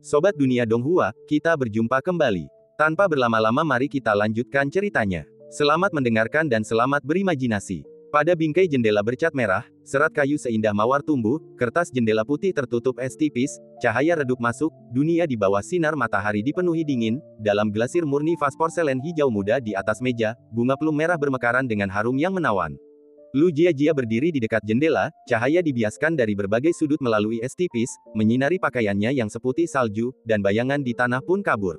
Sobat Dunia Donghua, kita berjumpa kembali. Tanpa berlama-lama mari kita lanjutkan ceritanya. Selamat mendengarkan dan selamat berimajinasi. Pada bingkai jendela bercat merah, serat kayu seindah mawar tumbuh, kertas jendela putih tertutup es tipis, cahaya redup masuk, dunia di bawah sinar matahari dipenuhi dingin, dalam glasir murni vas porselen hijau muda di atas meja, bunga plum merah bermekaran dengan harum yang menawan. Lu Jiajia berdiri di dekat jendela, cahaya dibiaskan dari berbagai sudut melalui es tipis, menyinari pakaiannya yang seputih salju, dan bayangan di tanah pun kabur.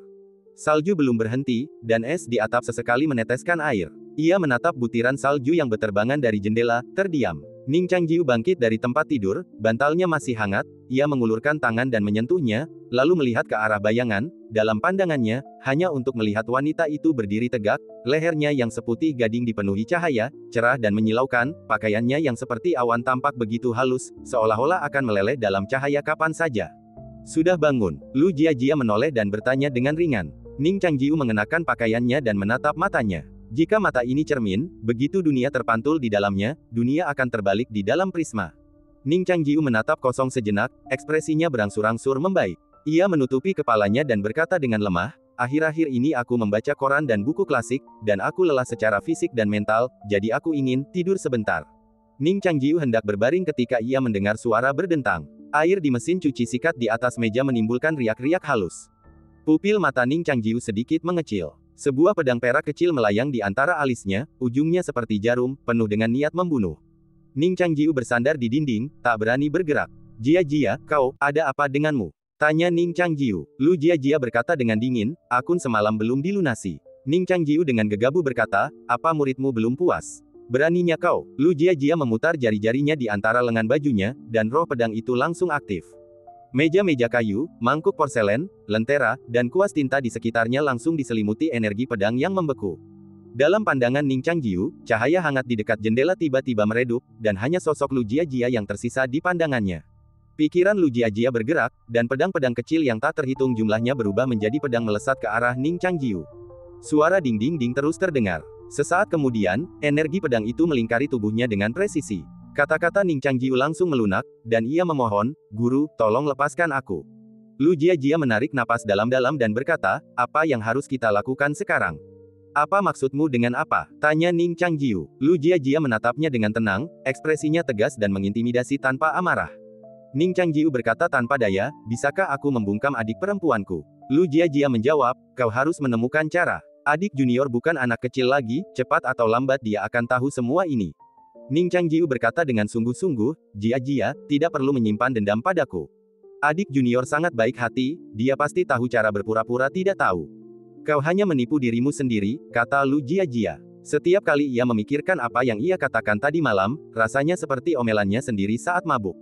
Salju belum berhenti, dan es di atap sesekali meneteskan air. Ia menatap butiran salju yang berterbangan dari jendela, terdiam. Ning Changjiu bangkit dari tempat tidur, bantalnya masih hangat, ia mengulurkan tangan dan menyentuhnya, lalu melihat ke arah bayangan, dalam pandangannya, hanya untuk melihat wanita itu berdiri tegak, lehernya yang seputih gading dipenuhi cahaya, cerah dan menyilaukan, pakaiannya yang seperti awan tampak begitu halus, seolah-olah akan meleleh dalam cahaya kapan saja. Sudah bangun, Lu Jiajia menoleh dan bertanya dengan ringan. Ning Changjiu mengenakan pakaiannya dan menatap matanya. Jika mata ini cermin, begitu dunia terpantul di dalamnya, dunia akan terbalik di dalam prisma. Ning Changjiu menatap kosong sejenak, ekspresinya berangsur-angsur membaik. Ia menutupi kepalanya dan berkata dengan lemah, akhir-akhir ini aku membaca koran dan buku klasik, dan aku lelah secara fisik dan mental, jadi aku ingin tidur sebentar. Ning Changjiu hendak berbaring ketika ia mendengar suara berdentang. Air di mesin cuci sikat di atas meja menimbulkan riak-riak halus. Pupil mata Ning Changjiu sedikit mengecil. Sebuah pedang perak kecil melayang di antara alisnya, ujungnya seperti jarum, penuh dengan niat membunuh. Ning Changjiu bersandar di dinding, tak berani bergerak. Jiajia, kau, ada apa denganmu? Tanya Ning Changjiu. Lu Jiajia berkata dengan dingin, akun semalam belum dilunasi. Ning Changjiu dengan gegabah berkata, apa muridmu belum puas? Beraninya kau. Lu Jiajia memutar jari-jarinya di antara lengan bajunya, dan roh pedang itu langsung aktif. Meja-meja kayu, mangkuk porselen, lentera, dan kuas tinta di sekitarnya langsung diselimuti energi pedang yang membeku. Dalam pandangan Ning Changjiu, cahaya hangat di dekat jendela tiba-tiba meredup, dan hanya sosok Lu Jiajia yang tersisa di pandangannya. Pikiran Lu Jiajia bergerak, dan pedang-pedang kecil yang tak terhitung jumlahnya berubah menjadi pedang melesat ke arah Ning Changjiu. Suara ding-ding-ding terus terdengar. Sesaat kemudian, energi pedang itu melingkari tubuhnya dengan presisi. Kata-kata Ning Changjiu langsung melunak, dan ia memohon, guru, tolong lepaskan aku. Lu Jiajia menarik napas dalam-dalam dan berkata, apa yang harus kita lakukan sekarang? Apa maksudmu dengan apa? Tanya Ning Changjiu. Lu Jiajia menatapnya dengan tenang, ekspresinya tegas dan mengintimidasi tanpa amarah. Ning Changjiu berkata tanpa daya, bisakah aku membungkam adik perempuanku? Lu Jiajia menjawab, kau harus menemukan cara. Adik junior bukan anak kecil lagi, cepat atau lambat dia akan tahu semua ini. Ning Changjiu berkata dengan sungguh-sungguh, Jiajia, tidak perlu menyimpan dendam padaku. Adik junior sangat baik hati, dia pasti tahu cara berpura-pura tidak tahu. Kau hanya menipu dirimu sendiri, kata Lu Jiajia. Setiap kali ia memikirkan apa yang ia katakan tadi malam, rasanya seperti omelannya sendiri saat mabuk.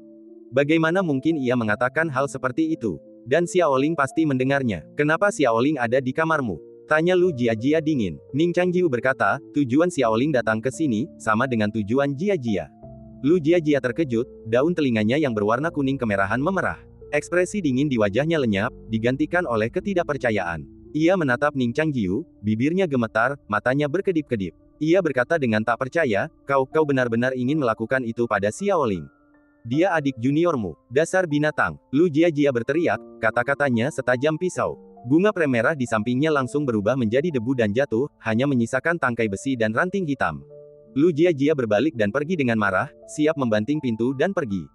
Bagaimana mungkin ia mengatakan hal seperti itu? Dan Xiaoling pasti mendengarnya. Kenapa Xiaoling ada di kamarmu? Tanya Lu Jiajia dingin. Ning Changjiu berkata, tujuan Xiaoling datang ke sini, sama dengan tujuan Jiajia. Lu Jiajia terkejut, daun telinganya yang berwarna kuning kemerahan memerah. Ekspresi dingin di wajahnya lenyap, digantikan oleh ketidakpercayaan. Ia menatap Ning Changjiu, bibirnya gemetar, matanya berkedip-kedip. Ia berkata dengan tak percaya, kau benar-benar ingin melakukan itu pada Xiaoling. Dia adik juniormu, dasar binatang. Lu Jiajia berteriak, kata-katanya setajam pisau. Bunga prem merah di sampingnya langsung berubah menjadi debu dan jatuh, hanya menyisakan tangkai besi dan ranting hitam. Lu Jiajia berbalik dan pergi dengan marah, siap membanting pintu dan pergi.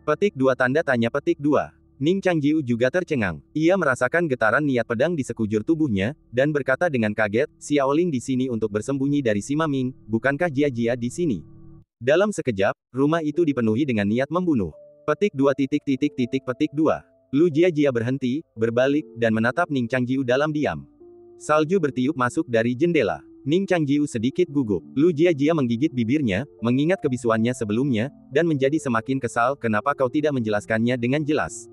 Petik 2 tanda tanya petik 2. Ning Changjiu juga tercengang. Ia merasakan getaran niat pedang di sekujur tubuhnya, dan berkata dengan kaget, Xiaoling di sini untuk bersembunyi dari si Maming, bukankah Jiajia di sini? Dalam sekejap, rumah itu dipenuhi dengan niat membunuh. Petik 2 petik 2. Lu Jiajia berhenti, berbalik, dan menatap Ning Changjiu dalam diam. Salju bertiup masuk dari jendela. Ning Changjiu sedikit gugup. Lu Jiajia menggigit bibirnya, mengingat kebisuannya sebelumnya, dan menjadi semakin kesal kenapa kau tidak menjelaskannya dengan jelas.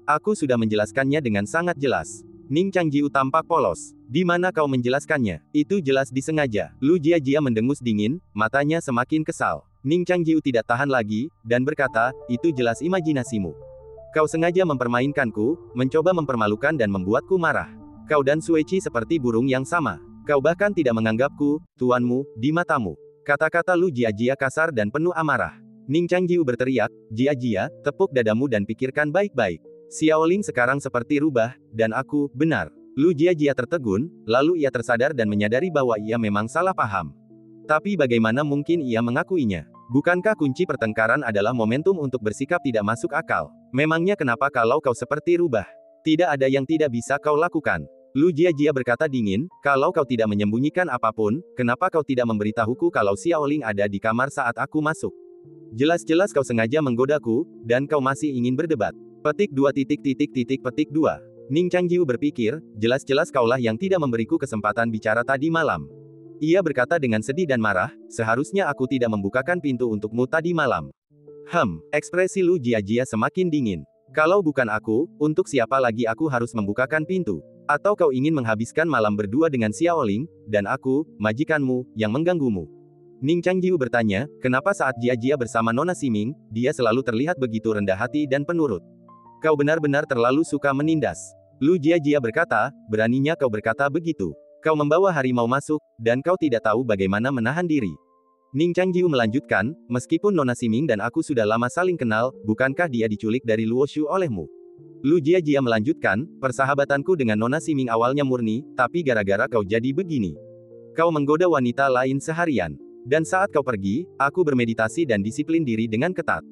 Aku sudah menjelaskannya dengan sangat jelas. Ning Changjiu tampak polos. Di mana kau menjelaskannya? Itu jelas disengaja. Lu Jiajia mendengus dingin, matanya semakin kesal. Ning Changjiu tidak tahan lagi, dan berkata, itu jelas imajinasimu. Kau sengaja mempermainkanku, mencoba mempermalukan dan membuatku marah. Kau dan Sueci seperti burung yang sama. Kau bahkan tidak menganggapku, tuanmu, di matamu. Kata-kata Lu Jiajia kasar dan penuh amarah. Ning Changjiu berteriak, Jiajia, tepuk dadamu dan pikirkan baik-baik. Xiaoling sekarang seperti rubah, dan aku, benar. Lu Jiajia tertegun, lalu ia tersadar dan menyadari bahwa ia memang salah paham. Tapi bagaimana mungkin ia mengakuinya? Bukankah kunci pertengkaran adalah momentum untuk bersikap tidak masuk akal? Memangnya kenapa kalau kau seperti rubah? Tidak ada yang tidak bisa kau lakukan. Lu Jiajia berkata dingin, kalau kau tidak menyembunyikan apapun, kenapa kau tidak memberitahuku kalau Xiaoling ada di kamar saat aku masuk? Jelas-jelas kau sengaja menggodaku, dan kau masih ingin berdebat. Petik 2. Ning Changjiu berpikir, jelas-jelas kaulah yang tidak memberiku kesempatan bicara tadi malam. Ia berkata dengan sedih dan marah, seharusnya aku tidak membukakan pintu untukmu tadi malam. Ekspresi Lu Jiajia semakin dingin. Kalau bukan aku, untuk siapa lagi aku harus membukakan pintu? Atau kau ingin menghabiskan malam berdua dengan Xiaoling, dan aku, majikanmu, yang mengganggumu? Ning Changjiu bertanya, kenapa saat Jiajia bersama Nona Ximing, dia selalu terlihat begitu rendah hati dan penurut? Kau benar-benar terlalu suka menindas. Lu Jiajia berkata, beraninya kau berkata begitu. Kau membawa harimau masuk, dan kau tidak tahu bagaimana menahan diri. Ning Changjiu melanjutkan, meskipun Nona Ximing dan aku sudah lama saling kenal, bukankah dia diculik dari Luoshu olehmu? Lu Jiajia melanjutkan, persahabatanku dengan Nona Ximing awalnya murni, tapi gara-gara kau jadi begini. Kau menggoda wanita lain seharian. Dan saat kau pergi, aku bermeditasi dan disiplin diri dengan ketat.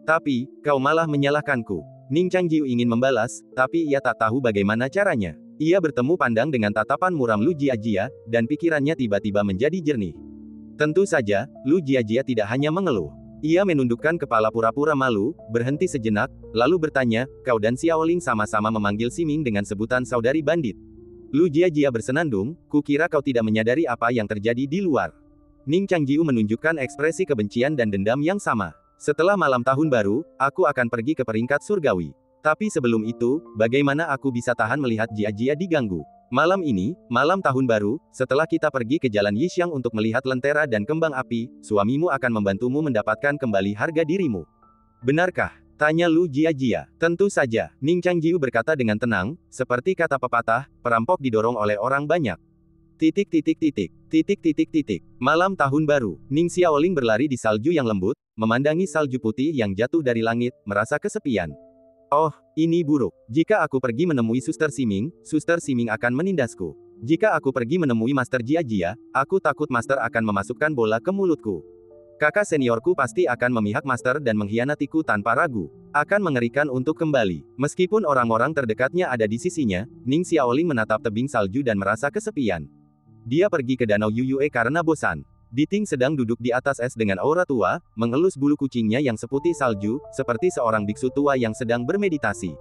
Tapi, kau malah menyalahkanku. Ning Changjiu ingin membalas, tapi ia tak tahu bagaimana caranya. Ia bertemu pandang dengan tatapan muram Lu Jiajia, dan pikirannya tiba-tiba menjadi jernih. Tentu saja, Lu Jiajia tidak hanya mengeluh. Ia menundukkan kepala pura-pura malu, berhenti sejenak, lalu bertanya, kau dan Xiaoling sama-sama memanggil Ximing dengan sebutan saudari bandit. Lu Jiajia bersenandung, kukira kau tidak menyadari apa yang terjadi di luar. Ning Changjiu menunjukkan ekspresi kebencian dan dendam yang sama. Setelah malam tahun baru, aku akan pergi ke peringkat surgawi. Tapi sebelum itu, bagaimana aku bisa tahan melihat Jiajia diganggu? Malam ini, malam tahun baru, setelah kita pergi ke jalan Yixiang untuk melihat lentera dan kembang api, suamimu akan membantumu mendapatkan kembali harga dirimu. Benarkah? Tanya Lu Jiajia. Tentu saja, Ning Changjiu berkata dengan tenang, seperti kata pepatah, perampok didorong oleh orang banyak. Malam tahun baru, Ning Xiaoling berlari di salju yang lembut, memandangi salju putih yang jatuh dari langit, merasa kesepian. Oh, ini buruk. Jika aku pergi menemui Suster Ximing akan menindasku. Jika aku pergi menemui Master Jiajia, aku takut Master akan memasukkan bola ke mulutku. Kakak seniorku pasti akan memihak Master dan mengkhianatiku tanpa ragu. Akan mengerikan untuk kembali. Meskipun orang-orang terdekatnya ada di sisinya, Ning Xiaoling menatap tebing salju dan merasa kesepian. Dia pergi ke Danau Yuyue karena bosan. Diting sedang duduk di atas es dengan aura tua, mengelus bulu kucingnya yang seputih salju, seperti seorang biksu tua yang sedang bermeditasi.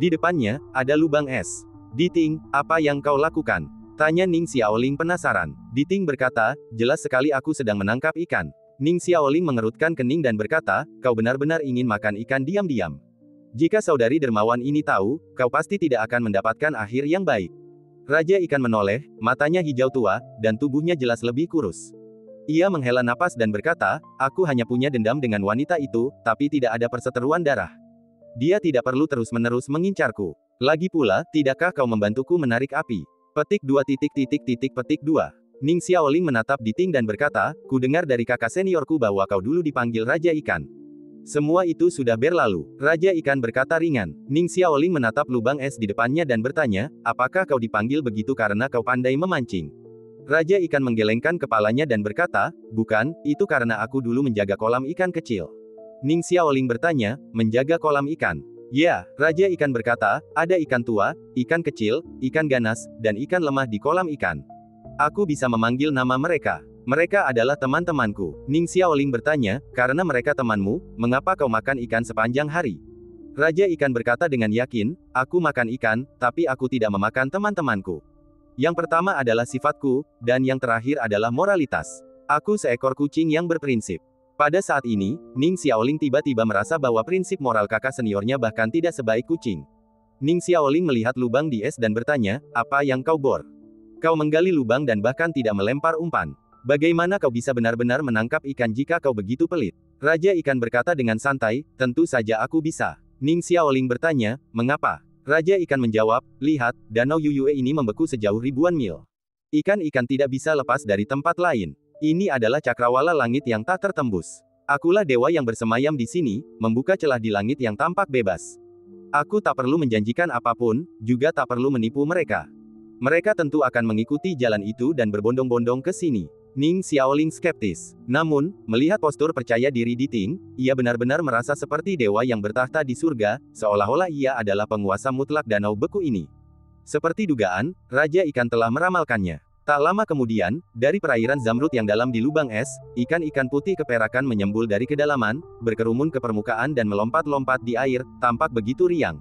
Di depannya, ada lubang es. Diting, apa yang kau lakukan? Tanya Ning Xiaoling penasaran. Diting berkata, jelas sekali aku sedang menangkap ikan. Ning Xiaoling mengerutkan kening dan berkata, kau benar-benar ingin makan ikan diam-diam. Jika saudari dermawan ini tahu, kau pasti tidak akan mendapatkan akhir yang baik. Raja ikan menoleh, matanya hijau tua, dan tubuhnya jelas lebih kurus. Ia menghela napas dan berkata, aku hanya punya dendam dengan wanita itu, tapi tidak ada perseteruan darah. Dia tidak perlu terus-menerus mengincarku. Lagi pula, tidakkah kau membantuku menarik api? Petik 2. Ning Xiaoling menatap Diting dan berkata, ku dengar dari kakak seniorku bahwa kau dulu dipanggil Raja Ikan. Semua itu sudah berlalu. Raja Ikan berkata ringan. Ning Xiaoling menatap lubang es di depannya dan bertanya, apakah kau dipanggil begitu karena kau pandai memancing? Raja Ikan menggelengkan kepalanya dan berkata, bukan, itu karena aku dulu menjaga kolam ikan kecil. Ning Xiaoling bertanya, menjaga kolam ikan? Ya, Raja Ikan berkata, ada ikan tua, ikan kecil, ikan ganas, dan ikan lemah di kolam ikan. Aku bisa memanggil nama mereka. Mereka adalah teman-temanku. Ning Xiaoling bertanya, karena mereka temanmu, mengapa kau makan ikan sepanjang hari? Raja Ikan berkata dengan yakin, aku makan ikan, tapi aku tidak memakan teman-temanku. Yang pertama adalah sifatku, dan yang terakhir adalah moralitas. Aku seekor kucing yang berprinsip. Pada saat ini, Ning Xiaoling tiba-tiba merasa bahwa prinsip moral kakak seniornya bahkan tidak sebaik kucing. Ning Xiaoling melihat lubang di es dan bertanya, apa yang kau bor? Kau menggali lubang dan bahkan tidak melempar umpan. Bagaimana kau bisa benar-benar menangkap ikan jika kau begitu pelit? Raja Ikan berkata dengan santai, tentu saja aku bisa. Ning Xiaoling bertanya, mengapa? Raja Ikan menjawab, lihat, Danau Yuyue ini membeku sejauh ribuan mil. Ikan-ikan tidak bisa lepas dari tempat lain. Ini adalah cakrawala langit yang tak tertembus. Akulah dewa yang bersemayam di sini, membuka celah di langit yang tampak bebas. Aku tak perlu menjanjikan apapun, juga tak perlu menipu mereka. Mereka tentu akan mengikuti jalan itu dan berbondong-bondong ke sini. Ning Xiaoling skeptis. Namun, melihat postur percaya diri di Ting, ia benar-benar merasa seperti dewa yang bertahta di surga, seolah-olah ia adalah penguasa mutlak danau beku ini. Seperti dugaan, Raja Ikan telah meramalkannya. Tak lama kemudian, dari perairan Zamrud yang dalam di lubang es, ikan-ikan putih keperakan menyembul dari kedalaman, berkerumun ke permukaan dan melompat-lompat di air, tampak begitu riang.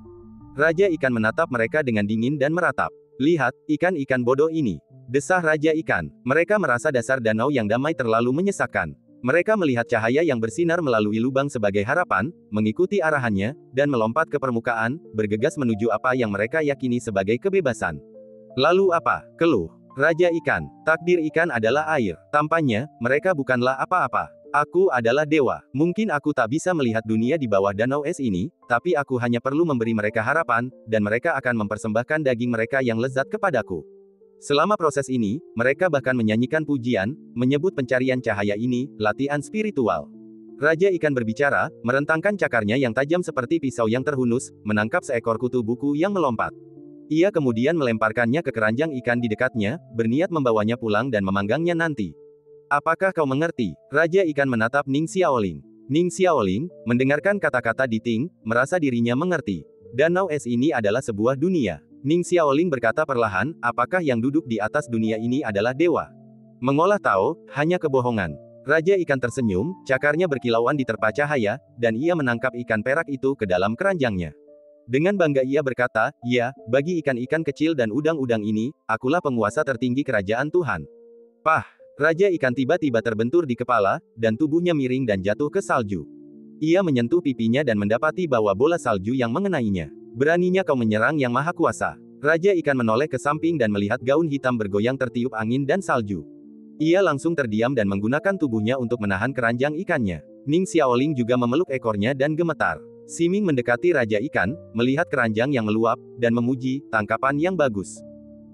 Raja Ikan menatap mereka dengan dingin dan meratap. Lihat, ikan-ikan bodoh ini. Desah Raja Ikan. Mereka merasa dasar danau yang damai terlalu menyesakkan. Mereka melihat cahaya yang bersinar melalui lubang sebagai harapan, mengikuti arahannya, dan melompat ke permukaan, bergegas menuju apa yang mereka yakini sebagai kebebasan. Lalu apa? Keluh Raja Ikan. Takdir ikan adalah air. Tampaknya, mereka bukanlah apa-apa. Aku adalah dewa. Mungkin aku tak bisa melihat dunia di bawah danau es ini, tapi aku hanya perlu memberi mereka harapan, dan mereka akan mempersembahkan daging mereka yang lezat kepadaku. Selama proses ini, mereka bahkan menyanyikan pujian, menyebut pencarian cahaya ini, latihan spiritual. Raja Ikan berbicara, merentangkan cakarnya yang tajam seperti pisau yang terhunus, menangkap seekor kutu buku yang melompat. Ia kemudian melemparkannya ke keranjang ikan di dekatnya, berniat membawanya pulang dan memanggangnya nanti. Apakah kau mengerti? Raja Ikan menatap Ning Xiaoling. Ning Xiaoling, mendengarkan kata-kata di Ting, merasa dirinya mengerti. Danau es ini adalah sebuah dunia. Ning Xiaoling berkata perlahan, apakah yang duduk di atas dunia ini adalah dewa? Mengolah tahu, hanya kebohongan. Raja Ikan tersenyum, cakarnya berkilauan diterpa cahaya, dan ia menangkap ikan perak itu ke dalam keranjangnya. Dengan bangga ia berkata, ya, bagi ikan-ikan kecil dan udang-udang ini, akulah penguasa tertinggi kerajaan Tuhan. Pah! Raja Ikan tiba-tiba terbentur di kepala, dan tubuhnya miring dan jatuh ke salju. Ia menyentuh pipinya dan mendapati bahwa bola salju yang mengenainya. Beraninya kau menyerang yang maha kuasa. Raja Ikan menoleh ke samping dan melihat gaun hitam bergoyang tertiup angin dan salju. Ia langsung terdiam dan menggunakan tubuhnya untuk menahan keranjang ikannya. Ning Xiaoling juga memeluk ekornya dan gemetar. Siming mendekati Raja Ikan, melihat keranjang yang meluap, dan memuji, tangkapan yang bagus.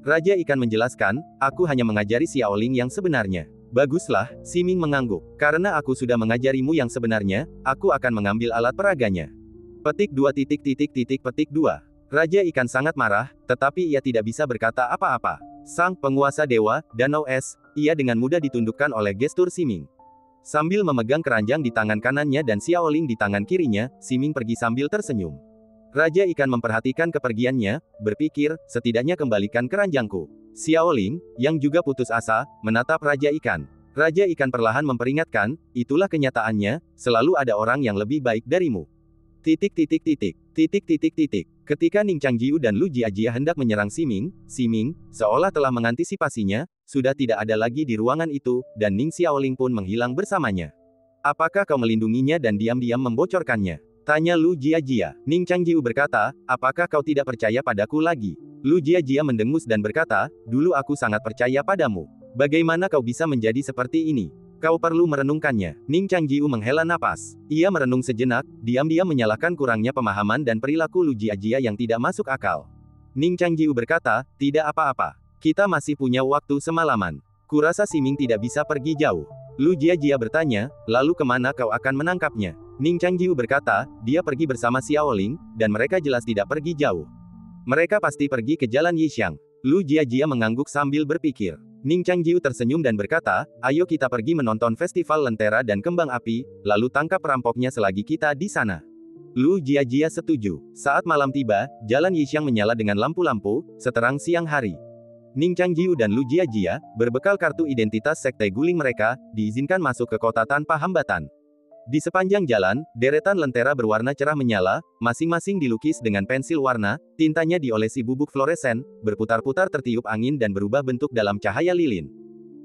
Raja Ikan menjelaskan, aku hanya mengajari Xiaoling yang sebenarnya. Baguslah, Siming mengangguk. Karena aku sudah mengajarimu yang sebenarnya, aku akan mengambil alat peraganya. Petik 2. Raja Ikan sangat marah, tetapi ia tidak bisa berkata apa-apa. Sang penguasa dewa, danau es, ia dengan mudah ditundukkan oleh gestur Siming. Sambil memegang keranjang di tangan kanannya dan Xiaoling di tangan kirinya, Siming pergi sambil tersenyum. Raja Ikan memperhatikan kepergiannya, berpikir, setidaknya kembalikan keranjangku. Xiaoling, yang juga putus asa, menatap Raja Ikan. Raja Ikan perlahan memperingatkan, itulah kenyataannya, selalu ada orang yang lebih baik darimu. Ketika Ning Changjiu dan Lu Jiajia hendak menyerang Siming, seolah telah mengantisipasinya, sudah tidak ada lagi di ruangan itu, dan Ning Xiaoling pun menghilang bersamanya. Apakah kau melindunginya dan diam-diam membocorkannya? Tanya Lu Jiajia. Ning Changjiu berkata, apakah kau tidak percaya padaku lagi? Lu Jiajia mendengus dan berkata, dulu aku sangat percaya padamu. Bagaimana kau bisa menjadi seperti ini? Kau perlu merenungkannya. Ning Changjiu menghela napas. Ia merenung sejenak, diam-diam menyalahkan kurangnya pemahaman dan perilaku Lu Jiajia yang tidak masuk akal. Ning Changjiu berkata, tidak apa-apa. Kita masih punya waktu semalaman. Kurasa Siming tidak bisa pergi jauh. Lu Jiajia bertanya, lalu kemana kau akan menangkapnya? Ning Changjiu berkata, dia pergi bersama Xiaoling, dan mereka jelas tidak pergi jauh. Mereka pasti pergi ke jalan Yixiang. Lu Jiajia mengangguk sambil berpikir. Ning Changjiu tersenyum dan berkata, ayo kita pergi menonton festival lentera dan kembang api, lalu tangkap perampoknya selagi kita di sana. Lu Jiajia setuju. Saat malam tiba, jalan Yixiang menyala dengan lampu-lampu, seterang siang hari. Ning Changjiu dan Lu Jiajia, berbekal kartu identitas sekte guling mereka, diizinkan masuk ke kota tanpa hambatan. Di sepanjang jalan, deretan lentera berwarna cerah menyala, masing-masing dilukis dengan pensil warna, tintanya diolesi bubuk fluoresen, berputar-putar tertiup angin dan berubah bentuk dalam cahaya lilin.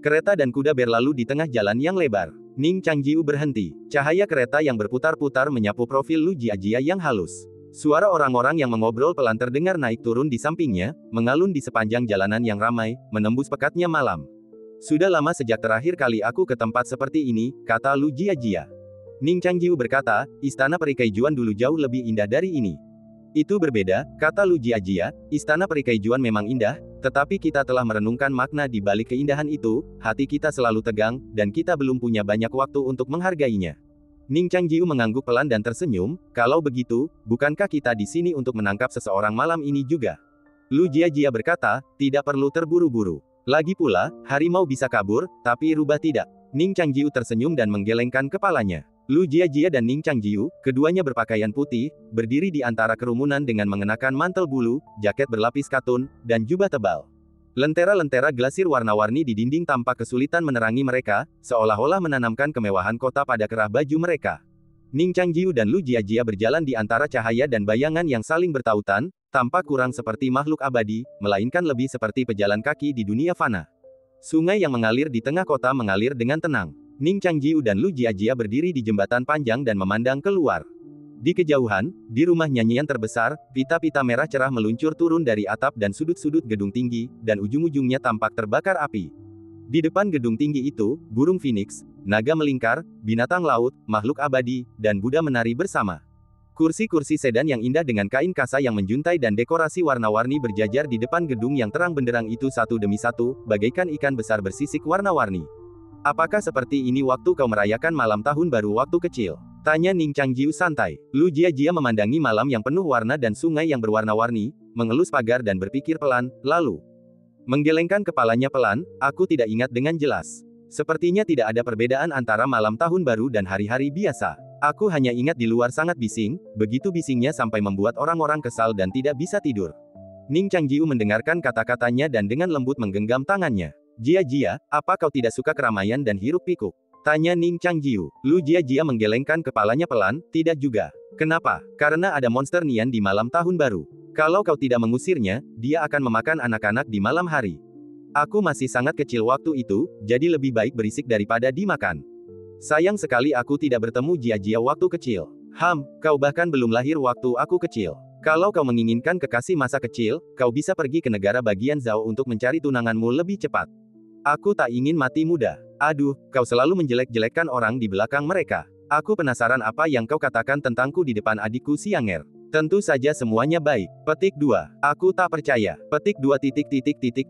Kereta dan kuda berlalu di tengah jalan yang lebar. Ning Changjiu berhenti. Cahaya kereta yang berputar-putar menyapu profil Lu Jiajia yang halus. Suara orang-orang yang mengobrol pelan terdengar naik turun di sampingnya, mengalun di sepanjang jalanan yang ramai, menembus pekatnya malam. Sudah lama sejak terakhir kali aku ke tempat seperti ini, kata Lu Jiajia. Ning Changjiu berkata, istana Perikaijuan dulu jauh lebih indah dari ini. Itu berbeda, kata Lu Jiajia, istana Perikaijuan memang indah, tetapi kita telah merenungkan makna di balik keindahan itu, hati kita selalu tegang, dan kita belum punya banyak waktu untuk menghargainya. Ning Changjiu mengangguk pelan dan tersenyum, kalau begitu, bukankah kita di sini untuk menangkap seseorang malam ini juga? Lu Jiajia berkata, tidak perlu terburu-buru. Lagi pula, harimau bisa kabur, tapi rubah tidak. Ning Changjiu tersenyum dan menggelengkan kepalanya. Lu Jiajia dan Ning Changjiu, keduanya berpakaian putih, berdiri di antara kerumunan dengan mengenakan mantel bulu, jaket berlapis katun, dan jubah tebal. Lentera-lentera glasir warna-warni di dinding tampak kesulitan menerangi mereka, seolah-olah menanamkan kemewahan kota pada kerah baju mereka. Ning Changjiu dan Lu Jiajia berjalan di antara cahaya dan bayangan yang saling bertautan, tampak kurang seperti makhluk abadi, melainkan lebih seperti pejalan kaki di dunia fana. Sungai yang mengalir di tengah kota mengalir dengan tenang. Ning Changjiu dan Lu Jiajia berdiri di jembatan panjang dan memandang keluar. Di kejauhan, di rumah nyanyian terbesar, pita-pita merah cerah meluncur turun dari atap dan sudut-sudut gedung tinggi, dan ujung-ujungnya tampak terbakar api. Di depan gedung tinggi itu, burung phoenix, naga melingkar, binatang laut, makhluk abadi, dan Buddha menari bersama. Kursi-kursi sedan yang indah dengan kain kasa yang menjuntai dan dekorasi warna-warni berjajar di depan gedung yang terang benderang itu satu demi satu, bagaikan ikan besar bersisik warna-warni. Apakah seperti ini waktu kau merayakan malam tahun baru waktu kecil? Tanya Ning Changjiu santai. Lu Jiajia memandangi malam yang penuh warna dan sungai yang berwarna-warni, mengelus pagar dan berpikir pelan, lalu menggelengkan kepalanya pelan, aku tidak ingat dengan jelas. Sepertinya tidak ada perbedaan antara malam tahun baru dan hari-hari biasa. Aku hanya ingat di luar sangat bising, begitu bisingnya sampai membuat orang-orang kesal dan tidak bisa tidur. Ning Changjiu mendengarkan kata-katanya dan dengan lembut menggenggam tangannya. Jiajia, apa kau tidak suka keramaian dan hiruk-pikuk? Tanya Ning Changjiu. Lu Jiajia menggelengkan kepalanya pelan, tidak juga. Kenapa? Karena ada monster Nian di malam tahun baru. Kalau kau tidak mengusirnya, dia akan memakan anak-anak di malam hari. Aku masih sangat kecil waktu itu, jadi lebih baik berisik daripada dimakan. Sayang sekali aku tidak bertemu Jiajia waktu kecil. Kau bahkan belum lahir waktu aku kecil. Kalau kau menginginkan kekasih masa kecil, kau bisa pergi ke negara bagian Zhao untuk mencari tunanganmu lebih cepat. Aku tak ingin mati muda. Aduh, kau selalu menjelek-jelekkan orang di belakang mereka. Aku penasaran apa yang kau katakan tentangku di depan adikku Xianger. Tentu saja semuanya baik. Petik 2. Aku tak percaya. Petik 2.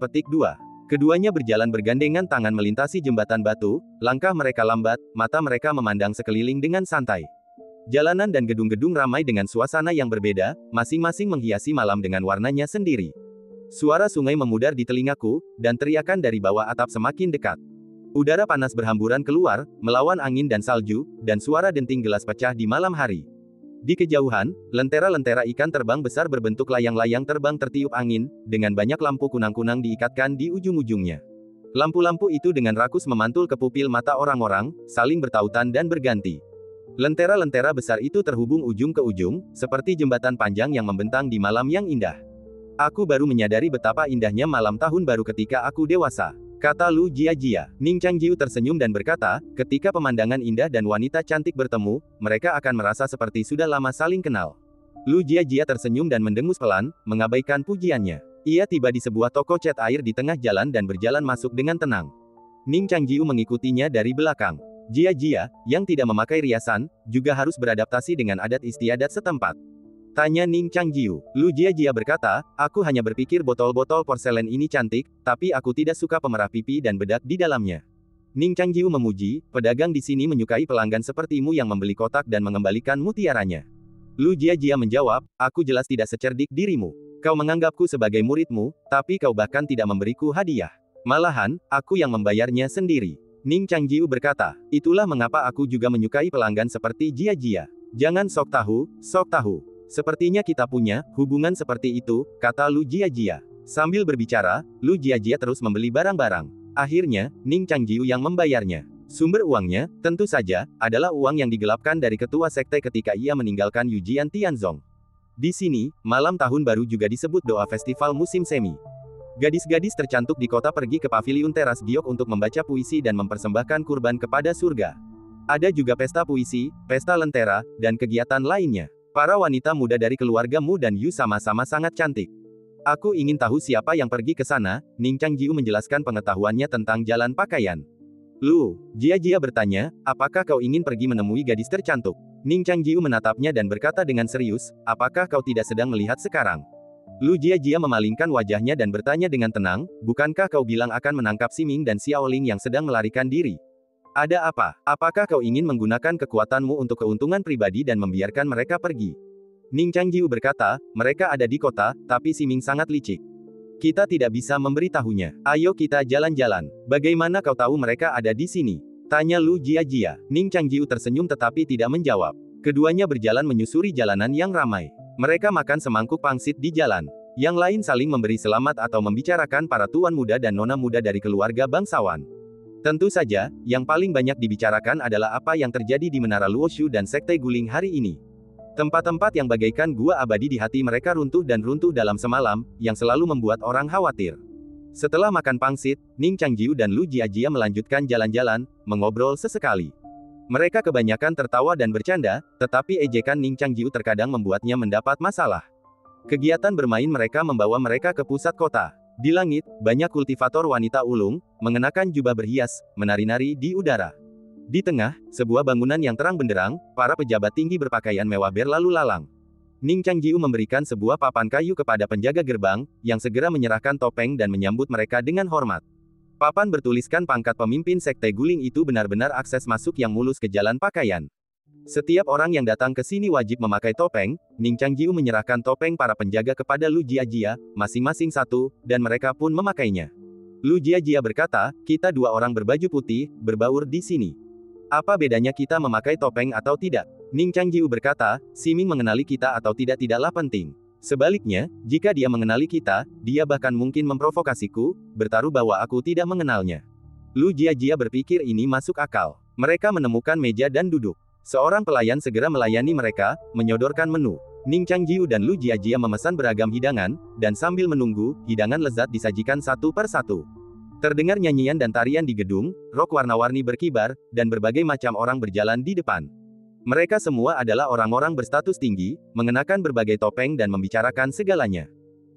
Petik 2. Keduanya berjalan bergandengan tangan melintasi jembatan batu, langkah mereka lambat, mata mereka memandang sekeliling dengan santai. Jalanan dan gedung-gedung ramai dengan suasana yang berbeda, masing-masing menghiasi malam dengan warnanya sendiri. Suara sungai memudar di telingaku, dan teriakan dari bawah atap semakin dekat. Udara panas berhamburan keluar, melawan angin dan salju, dan suara denting gelas pecah di malam hari. Di kejauhan, lentera-lentera ikan terbang besar berbentuk layang-layang terbang tertiup angin, dengan banyak lampu kunang-kunang diikatkan di ujung-ujungnya. Lampu-lampu itu dengan rakus memantul ke pupil mata orang-orang, saling bertautan dan berganti. Lentera-lentera besar itu terhubung ujung ke ujung, seperti jembatan panjang yang membentang di malam yang indah. Aku baru menyadari betapa indahnya malam tahun baru ketika aku dewasa. Kata Lu Jiajia. Ning Changjiu tersenyum dan berkata, ketika pemandangan indah dan wanita cantik bertemu, mereka akan merasa seperti sudah lama saling kenal. Lu Jiajia tersenyum dan mendengus pelan, mengabaikan pujiannya. Ia tiba di sebuah toko cat air di tengah jalan dan berjalan masuk dengan tenang. Ning Changjiu mengikutinya dari belakang. Jiajia, yang tidak memakai riasan, juga harus beradaptasi dengan adat istiadat setempat. Tanya Ning Changjiu. Lu Jiajia berkata, aku hanya berpikir botol-botol porselen ini cantik, tapi aku tidak suka pemerah pipi dan bedak di dalamnya. Ning Changjiu memuji, pedagang di sini menyukai pelanggan sepertimu yang membeli kotak dan mengembalikan mutiaranya. Lu Jiajia menjawab, aku jelas tidak secerdik dirimu. Kau menganggapku sebagai muridmu, tapi kau bahkan tidak memberiku hadiah. Malahan, aku yang membayarnya sendiri. Ning Changjiu berkata, itulah mengapa aku juga menyukai pelanggan seperti Jiajia. Jangan sok tahu, sok tahu. Sepertinya kita punya hubungan seperti itu, kata Lu Jiajia. Sambil berbicara, Lu Jiajia terus membeli barang-barang. Akhirnya, Ning Changjiu yang membayarnya. Sumber uangnya, tentu saja, adalah uang yang digelapkan dari ketua sekte ketika ia meninggalkan Yujian Tianzong. Di sini, malam tahun baru juga disebut doa festival musim semi. Gadis-gadis tercantik di kota pergi ke paviliun teras giok untuk membaca puisi dan mempersembahkan kurban kepada surga. Ada juga pesta puisi, pesta lentera, dan kegiatan lainnya. Para wanita muda dari keluarga Mu dan Yu sama-sama sangat cantik. Aku ingin tahu siapa yang pergi ke sana, Ning Changjiu menjelaskan pengetahuannya tentang jalan pakaian. Lu Jiajia bertanya, apakah kau ingin pergi menemui gadis tercantik? Ning Changjiu menatapnya dan berkata dengan serius, apakah kau tidak sedang melihat sekarang? Lu Jiajia memalingkan wajahnya dan bertanya dengan tenang, bukankah kau bilang akan menangkap Siming dan Xiaoling yang sedang melarikan diri? Ada apa? Apakah kau ingin menggunakan kekuatanmu untuk keuntungan pribadi dan membiarkan mereka pergi? Ning Changjiu berkata, mereka ada di kota, tapi Siming sangat licik. Kita tidak bisa memberitahunya. Ayo kita jalan-jalan. Bagaimana kau tahu mereka ada di sini? Tanya Lu Jiajia. Ning Changjiu tersenyum tetapi tidak menjawab. Keduanya berjalan menyusuri jalanan yang ramai. Mereka makan semangkuk pangsit di jalan. Yang lain saling memberi selamat atau membicarakan para tuan muda dan nona muda dari keluarga bangsawan. Tentu saja, yang paling banyak dibicarakan adalah apa yang terjadi di Menara Luoshu dan Sekte Guling hari ini. Tempat-tempat yang bagaikan gua abadi di hati mereka runtuh dan runtuh dalam semalam, yang selalu membuat orang khawatir. Setelah makan pangsit, Ning Changjiu dan Lu Jiajia melanjutkan jalan-jalan, mengobrol sesekali. Mereka kebanyakan tertawa dan bercanda, tetapi ejekan Ning Changjiu terkadang membuatnya mendapat masalah. Kegiatan bermain mereka membawa mereka ke pusat kota. Di langit, banyak kultivator wanita ulung, mengenakan jubah berhias, menari-nari di udara. Di tengah, sebuah bangunan yang terang benderang, para pejabat tinggi berpakaian mewah berlalu lalang. Ning Changjiu memberikan sebuah papan kayu kepada penjaga gerbang, yang segera menyerahkan topeng dan menyambut mereka dengan hormat. Papan bertuliskan pangkat pemimpin Sekte Guling itu benar-benar akses masuk yang mulus ke jalan pakaian. Setiap orang yang datang ke sini wajib memakai topeng. Ning Changjiu menyerahkan topeng para penjaga kepada Lu Jiajia, masing-masing satu, dan mereka pun memakainya. Lu Jiajia berkata, kita dua orang berbaju putih, berbaur di sini. Apa bedanya kita memakai topeng atau tidak? Ning Changjiu berkata, Siming mengenali kita atau tidaklah penting. Sebaliknya, jika dia mengenali kita, dia bahkan mungkin memprovokasiku, bertaruh bahwa aku tidak mengenalnya. Lu Jiajia berpikir ini masuk akal. Mereka menemukan meja dan duduk. Seorang pelayan segera melayani mereka, menyodorkan menu. Ning Changjiu dan Lu Jiajia memesan beragam hidangan, dan sambil menunggu, hidangan lezat disajikan satu per satu. Terdengar nyanyian dan tarian di gedung, rok warna-warni berkibar, dan berbagai macam orang berjalan di depan. Mereka semua adalah orang-orang berstatus tinggi, mengenakan berbagai topeng dan membicarakan segalanya.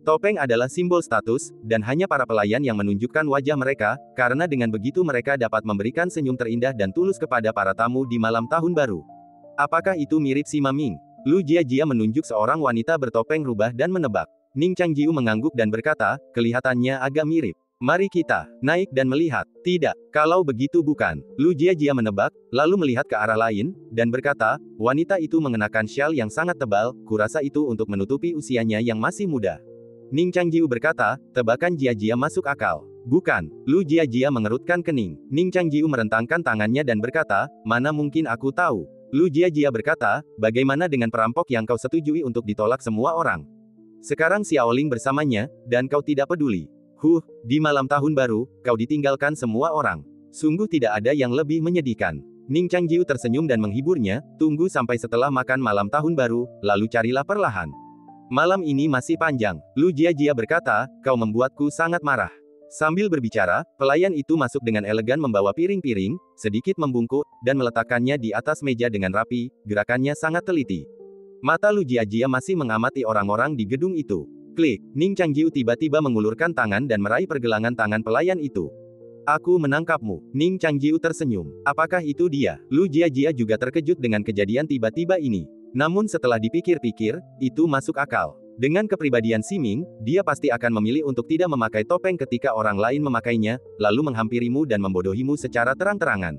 Topeng adalah simbol status, dan hanya para pelayan yang menunjukkan wajah mereka, karena dengan begitu mereka dapat memberikan senyum terindah dan tulus kepada para tamu di malam tahun baru. Apakah itu mirip si Maming? Lu Jiajia menunjuk seorang wanita bertopeng rubah dan menebak. Ning Changjiu mengangguk dan berkata, kelihatannya agak mirip. Mari kita naik dan melihat. Tidak, kalau begitu bukan. Lu Jiajia menebak, lalu melihat ke arah lain, dan berkata, wanita itu mengenakan syal yang sangat tebal, kurasa itu untuk menutupi usianya yang masih muda. Ning Changjiu berkata, tebakan Jiajia masuk akal. Bukan. Lu Jiajia mengerutkan kening. Ning Changjiu merentangkan tangannya dan berkata, mana mungkin aku tahu. Lu Jiajia berkata, bagaimana dengan perampok yang kau setujui untuk ditolak semua orang? Sekarang Xiaoling bersamanya, dan kau tidak peduli. Di malam tahun baru, kau ditinggalkan semua orang. Sungguh tidak ada yang lebih menyedihkan. Ning Changjiu tersenyum dan menghiburnya, tunggu sampai setelah makan malam tahun baru, lalu carilah perlahan. Malam ini masih panjang. Lu Jiajia berkata, kau membuatku sangat marah. Sambil berbicara, pelayan itu masuk dengan elegan membawa piring-piring, sedikit membungkuk, dan meletakkannya di atas meja dengan rapi, gerakannya sangat teliti. Mata Lu Jiajia masih mengamati orang-orang di gedung itu. Klik, Ning Changjiu tiba-tiba mengulurkan tangan dan meraih pergelangan tangan pelayan itu. Aku menangkapmu. Ning Changjiu tersenyum. Apakah itu dia? Lu Jiajia juga terkejut dengan kejadian tiba-tiba ini. Namun setelah dipikir-pikir, itu masuk akal. Dengan kepribadian Siming, dia pasti akan memilih untuk tidak memakai topeng ketika orang lain memakainya, lalu menghampirimu dan membodohimu secara terang-terangan.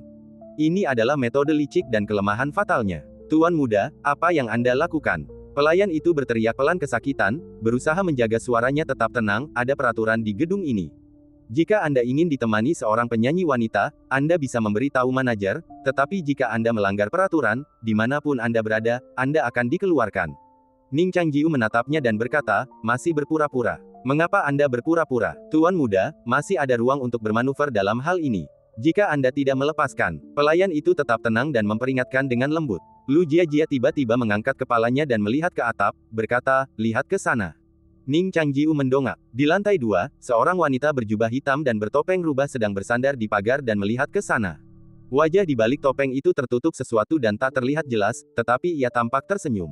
Ini adalah metode licik dan kelemahan fatalnya. Tuan muda, apa yang Anda lakukan? Pelayan itu berteriak pelan kesakitan, berusaha menjaga suaranya tetap tenang, ada peraturan di gedung ini. Jika Anda ingin ditemani seorang penyanyi wanita, Anda bisa memberitahu manajer, tetapi jika Anda melanggar peraturan, dimanapun Anda berada, Anda akan dikeluarkan. Ning Changjiu menatapnya dan berkata, masih berpura-pura. Mengapa Anda berpura-pura? Tuan muda, masih ada ruang untuk bermanuver dalam hal ini. Jika Anda tidak melepaskan, pelayan itu tetap tenang dan memperingatkan dengan lembut. Lu Jiajia tiba-tiba mengangkat kepalanya dan melihat ke atap, berkata, lihat ke sana. Ning Changjiu mendongak. Di lantai 2, seorang wanita berjubah hitam dan bertopeng rubah sedang bersandar di pagar dan melihat ke sana. Wajah di balik topeng itu tertutup sesuatu dan tak terlihat jelas, tetapi ia tampak tersenyum.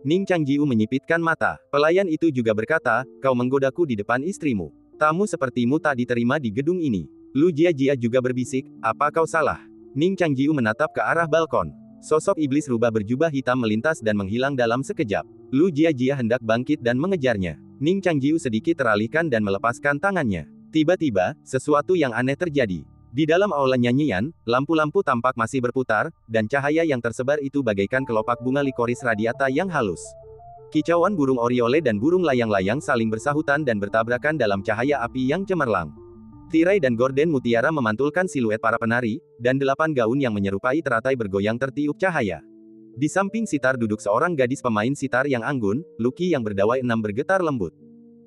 Ning Changjiu menyipitkan mata. Pelayan itu juga berkata, kau menggodaku di depan istrimu. Tamu sepertimu tak diterima di gedung ini. Lu Jiajia juga berbisik, apa kau salah? Ning Changjiu menatap ke arah balkon. Sosok iblis rubah berjubah hitam melintas dan menghilang dalam sekejap. Lu Jiajia hendak bangkit dan mengejarnya. Ning Changjiu sedikit teralihkan dan melepaskan tangannya. Tiba-tiba, sesuatu yang aneh terjadi. Di dalam aula nyanyian, lampu-lampu tampak masih berputar, dan cahaya yang tersebar itu bagaikan kelopak bunga likoris radiata yang halus. Kicauan burung oriole dan burung layang-layang saling bersahutan dan bertabrakan dalam cahaya api yang cemerlang. Tirai dan gorden mutiara memantulkan siluet para penari, dan 8 gaun yang menyerupai teratai bergoyang tertiup cahaya. Di samping sitar duduk seorang gadis pemain sitar yang anggun, Lucky yang berdawai 6 bergetar lembut.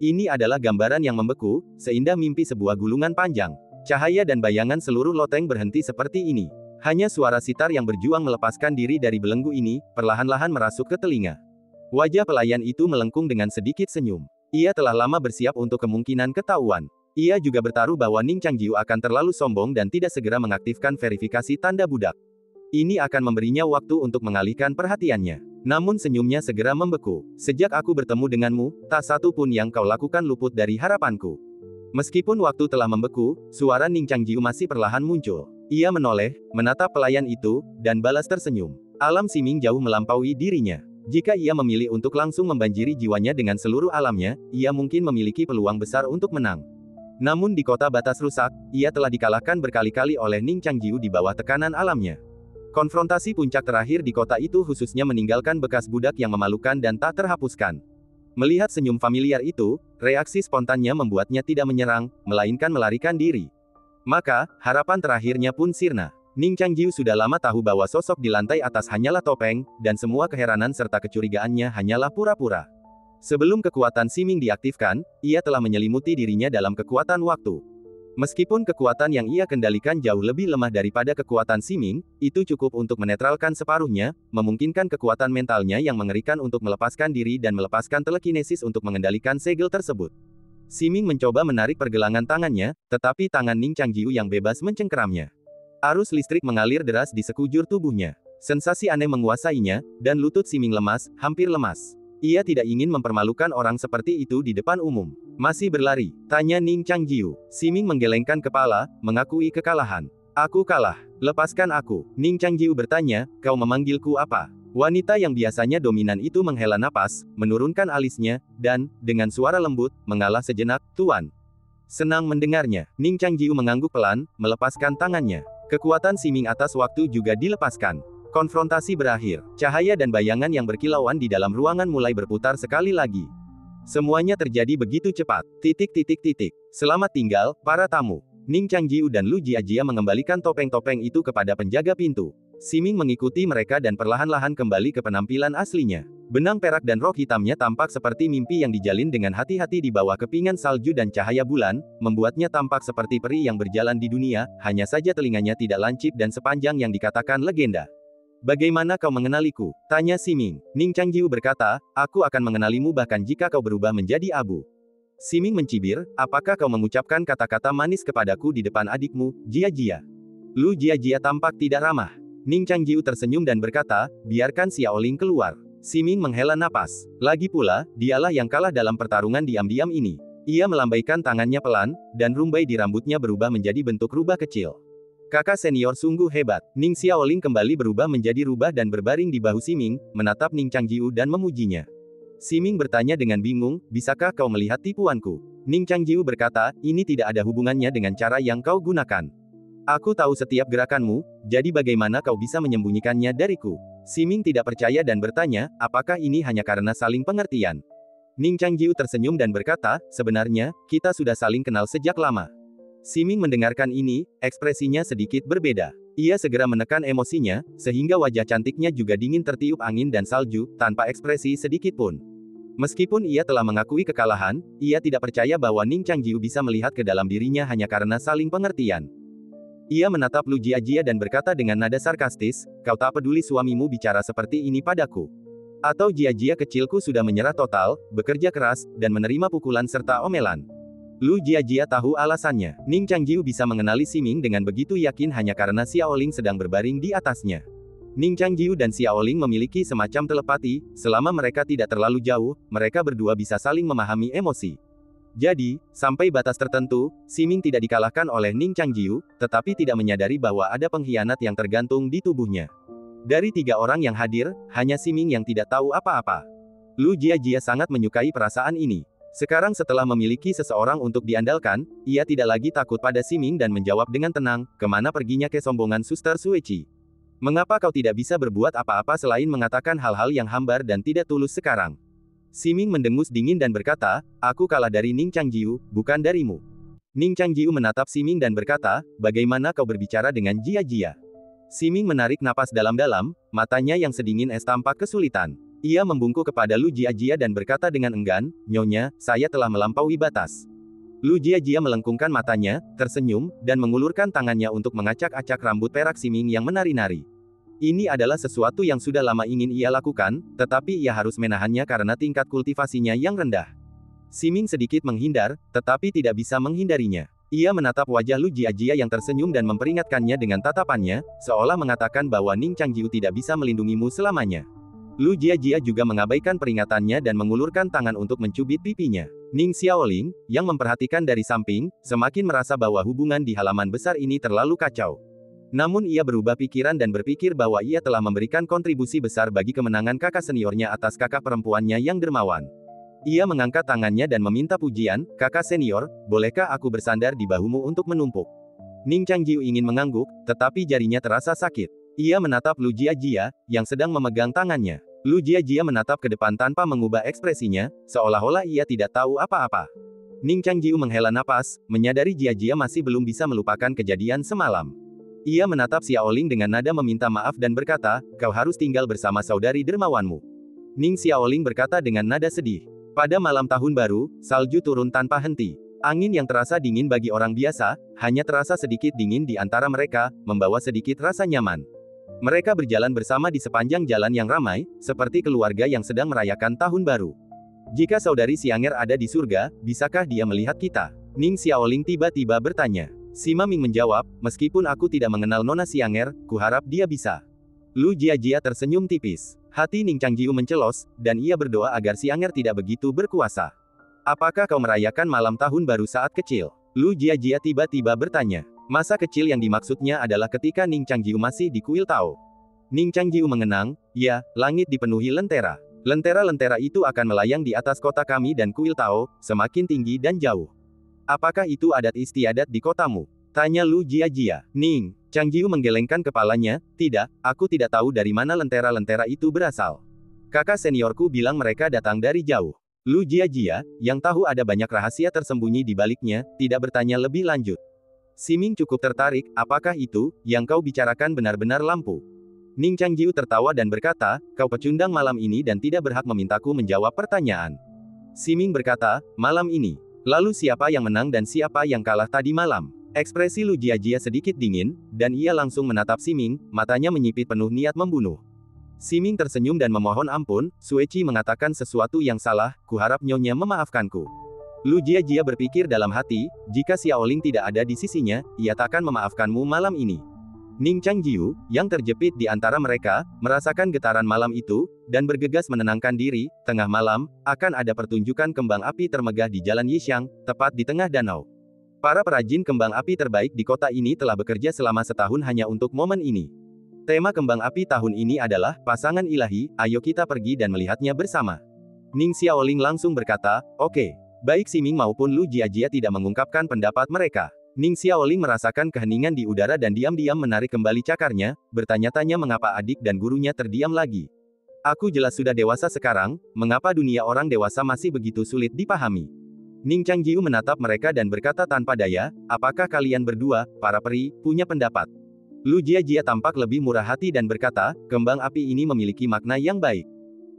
Ini adalah gambaran yang membeku, seindah mimpi sebuah gulungan panjang. Cahaya dan bayangan seluruh loteng berhenti seperti ini. Hanya suara sitar yang berjuang melepaskan diri dari belenggu ini, perlahan-lahan merasuk ke telinga. Wajah pelayan itu melengkung dengan sedikit senyum. Ia telah lama bersiap untuk kemungkinan ketahuan. Ia juga bertaruh bahwa Ning Changjiu akan terlalu sombong dan tidak segera mengaktifkan verifikasi tanda budak. Ini akan memberinya waktu untuk mengalihkan perhatiannya. Namun senyumnya segera membeku. Sejak aku bertemu denganmu, tak satu pun yang kau lakukan luput dari harapanku. Meskipun waktu telah membeku, suara Ning Changjiu masih perlahan muncul. Ia menoleh, menatap pelayan itu, dan balas tersenyum. Alam Siming jauh melampaui dirinya. Jika ia memilih untuk langsung membanjiri jiwanya dengan seluruh alamnya, ia mungkin memiliki peluang besar untuk menang. Namun di kota batas rusak, ia telah dikalahkan berkali-kali oleh Ning Changjiu di bawah tekanan alamnya. Konfrontasi puncak terakhir di kota itu khususnya meninggalkan bekas budak yang memalukan dan tak terhapuskan. Melihat senyum familiar itu, reaksi spontannya membuatnya tidak menyerang, melainkan melarikan diri. Maka, harapan terakhirnya pun sirna. Ning Changjiu sudah lama tahu bahwa sosok di lantai atas hanyalah topeng, dan semua keheranan serta kecurigaannya hanyalah pura-pura. Sebelum kekuatan Siming diaktifkan, ia telah menyelimuti dirinya dalam kekuatan waktu. Meskipun kekuatan yang ia kendalikan jauh lebih lemah daripada kekuatan Siming, itu cukup untuk menetralkan separuhnya, memungkinkan kekuatan mentalnya yang mengerikan untuk melepaskan diri dan melepaskan telekinesis untuk mengendalikan segel tersebut. Siming mencoba menarik pergelangan tangannya, tetapi tangan Ning Changjiu yang bebas mencengkeramnya. Arus listrik mengalir deras di sekujur tubuhnya. Sensasi aneh menguasainya, dan lutut Siming lemas, hampir lemas. Ia tidak ingin mempermalukan orang seperti itu di depan umum. Masih berlari? Tanya Ning Changjiu. Siming menggelengkan kepala, mengakui kekalahan. Aku kalah. Lepaskan aku. Ning Changjiu bertanya, kau memanggilku apa? Wanita yang biasanya dominan itu menghela napas, menurunkan alisnya, dan, dengan suara lembut, mengalah sejenak, Tuan. Senang mendengarnya. Ning Changjiu mengangguk pelan, melepaskan tangannya. Kekuatan Siming atas waktu juga dilepaskan. Konfrontasi berakhir. Cahaya dan bayangan yang berkilauan di dalam ruangan mulai berputar sekali lagi. Semuanya terjadi begitu cepat. Selamat tinggal, para tamu. Ning Changjiu dan Lu Jiajia mengembalikan topeng-topeng itu kepada penjaga pintu. Siming mengikuti mereka dan perlahan-lahan kembali ke penampilan aslinya. Benang perak dan rok hitamnya tampak seperti mimpi yang dijalin dengan hati-hati di bawah kepingan salju dan cahaya bulan, membuatnya tampak seperti peri yang berjalan di dunia, hanya saja telinganya tidak lancip dan sepanjang yang dikatakan legenda. Bagaimana kau mengenaliku? Tanya Siming. Ning Changjiu berkata, aku akan mengenalimu bahkan jika kau berubah menjadi abu. Siming mencibir, apakah kau mengucapkan kata-kata manis kepadaku di depan adikmu, Jiajia? Lu Jiajia tampak tidak ramah. Ning Changjiu tersenyum dan berkata, biarkan Xiaoling keluar. Siming menghela napas. Lagi pula, dialah yang kalah dalam pertarungan diam-diam ini. Ia melambaikan tangannya pelan, dan rumbai di rambutnya berubah menjadi bentuk rubah kecil. Kakak senior sungguh hebat. Ning Xiaoling kembali berubah menjadi rubah dan berbaring di bahu Siming, menatap Ning Changjiu dan memujinya. Siming bertanya dengan bingung, bisakah kau melihat tipuanku? Ning Changjiu berkata, ini tidak ada hubungannya dengan cara yang kau gunakan. Aku tahu setiap gerakanmu, jadi bagaimana kau bisa menyembunyikannya dariku? Siming tidak percaya dan bertanya, apakah ini hanya karena saling pengertian? Ning Changjiu tersenyum dan berkata, sebenarnya, kita sudah saling kenal sejak lama. Siming mendengarkan ini, ekspresinya sedikit berbeda. Ia segera menekan emosinya, sehingga wajah cantiknya juga dingin tertiup angin dan salju, tanpa ekspresi sedikit pun. Meskipun ia telah mengakui kekalahan, ia tidak percaya bahwa Ning Changjiu bisa melihat ke dalam dirinya hanya karena saling pengertian. Ia menatap Lu Jiajia dan berkata dengan nada sarkastis, kau tak peduli suamimu bicara seperti ini padaku. Atau Jiajia kecilku sudah menyerah total, bekerja keras, dan menerima pukulan serta omelan. Lu Jiajia tahu alasannya. Ning Changjiu bisa mengenali Siming dengan begitu yakin hanya karena Xiaoling sedang berbaring di atasnya. Ning Changjiu dan Xiaoling memiliki semacam telepati, selama mereka tidak terlalu jauh, mereka berdua bisa saling memahami emosi. Jadi, sampai batas tertentu, Siming tidak dikalahkan oleh Ning Changjiu, tetapi tidak menyadari bahwa ada pengkhianat yang tergantung di tubuhnya. Dari 3 orang yang hadir, hanya Siming yang tidak tahu apa-apa. Lu Jiajia sangat menyukai perasaan ini. Sekarang setelah memiliki seseorang untuk diandalkan, ia tidak lagi takut pada Siming dan menjawab dengan tenang, kemana perginya kesombongan Suster Sueci? Mengapa kau tidak bisa berbuat apa-apa selain mengatakan hal-hal yang hambar dan tidak tulus sekarang? Siming mendengus dingin dan berkata, aku kalah dari Ning Changjiu, bukan darimu. Ning Changjiu menatap Siming dan berkata, bagaimana kau berbicara dengan Jia-Jia? Siming menarik napas dalam-dalam, matanya yang sedingin es tampak kesulitan. Ia membungkuk kepada Lu Jia-Jia dan berkata dengan enggan, Nyonya, saya telah melampaui batas. Lu Jia-Jia melengkungkan matanya, tersenyum, dan mengulurkan tangannya untuk mengacak-acak rambut perak Siming yang menari-nari. Ini adalah sesuatu yang sudah lama ingin ia lakukan, tetapi ia harus menahannya karena tingkat kultivasinya yang rendah. Siming sedikit menghindar, tetapi tidak bisa menghindarinya. Ia menatap wajah Lu Jia-Jia yang tersenyum dan memperingatkannya dengan tatapannya, seolah mengatakan bahwa Ning Changjiu tidak bisa melindungimu selamanya. Lu Jia-Jia juga mengabaikan peringatannya dan mengulurkan tangan untuk mencubit pipinya. Ning Xiaoling, yang memperhatikan dari samping, semakin merasa bahwa hubungan di halaman besar ini terlalu kacau. Namun ia berubah pikiran dan berpikir bahwa ia telah memberikan kontribusi besar bagi kemenangan kakak seniornya atas kakak perempuannya yang dermawan. Ia mengangkat tangannya dan meminta pujian, kakak senior, bolehkah aku bersandar di bahumu untuk menumpuk? Ning Changjiu ingin mengangguk, tetapi jarinya terasa sakit. Ia menatap Lu Jia-Jia, yang sedang memegang tangannya. Lu Jia-Jia menatap ke depan tanpa mengubah ekspresinya, seolah-olah ia tidak tahu apa-apa. Ning Changjiu menghela napas, menyadari Jia-Jia masih belum bisa melupakan kejadian semalam. Ia menatap Xiaoling dengan nada meminta maaf dan berkata, kau harus tinggal bersama saudari dermawanmu. Ning Xiaoling berkata dengan nada sedih. Pada malam tahun baru, salju turun tanpa henti. Angin yang terasa dingin bagi orang biasa, hanya terasa sedikit dingin di antara mereka, membawa sedikit rasa nyaman. Mereka berjalan bersama di sepanjang jalan yang ramai, seperti keluarga yang sedang merayakan tahun baru. Jika saudari Xianger ada di surga, bisakah dia melihat kita? Ning Xiaoling tiba-tiba bertanya. Sima Ming menjawab, meskipun aku tidak mengenal Nona Xianger, kuharap dia bisa. Lu Jia-Jia tersenyum tipis. Hati Ning Changjiu mencelos, dan ia berdoa agar Xianger tidak begitu berkuasa. Apakah kau merayakan malam tahun baru saat kecil? Lu Jia-Jia tiba-tiba bertanya. Masa kecil yang dimaksudnya adalah ketika Ning Changjiu masih di kuil Tao. Ning Changjiu mengenang, ya, langit dipenuhi lentera. Lentera-lentera itu akan melayang di atas kota kami dan kuil Tao, semakin tinggi dan jauh. Apakah itu adat istiadat di kotamu? Tanya Lu Jia-Jia. Ning Changjiu menggelengkan kepalanya, tidak, aku tidak tahu dari mana lentera-lentera itu berasal. Kakak seniorku bilang mereka datang dari jauh. Lu Jia-Jia, yang tahu ada banyak rahasia tersembunyi di baliknya, tidak bertanya lebih lanjut. Siming cukup tertarik, apakah itu, yang kau bicarakan benar-benar lampu? Ning Changjiu tertawa dan berkata, kau pecundang malam ini dan tidak berhak memintaku menjawab pertanyaan. Siming berkata, malam ini. Lalu siapa yang menang dan siapa yang kalah tadi malam? Ekspresi Lu Jia-Jia sedikit dingin, dan ia langsung menatap Siming, matanya menyipit penuh niat membunuh. Siming tersenyum dan memohon ampun, Sueci mengatakan sesuatu yang salah, kuharap Nyonya memaafkanku. Lu Jia-Jia berpikir dalam hati, jika Xiaoling tidak ada di sisinya, ia takkan memaafkanmu malam ini. Ning Changjiu, yang terjepit di antara mereka, merasakan getaran malam itu, dan bergegas menenangkan diri, tengah malam, akan ada pertunjukan kembang api termegah di Jalan Yixiang, tepat di tengah danau. Para perajin kembang api terbaik di kota ini telah bekerja selama setahun hanya untuk momen ini. Tema kembang api tahun ini adalah, pasangan ilahi, ayo kita pergi dan melihatnya bersama. Ning Xiaoling langsung berkata, oke. Baik Siming maupun Lu Jia-Jia tidak mengungkapkan pendapat mereka. Ning Xiaoling merasakan keheningan di udara dan diam-diam menarik kembali cakarnya, bertanya-tanya mengapa adik dan gurunya terdiam lagi. Aku jelas sudah dewasa sekarang, mengapa dunia orang dewasa masih begitu sulit dipahami? Ning Changjiu menatap mereka dan berkata tanpa daya, apakah kalian berdua, para peri, punya pendapat? Lu Jia-Jia tampak lebih murah hati dan berkata, kembang api ini memiliki makna yang baik.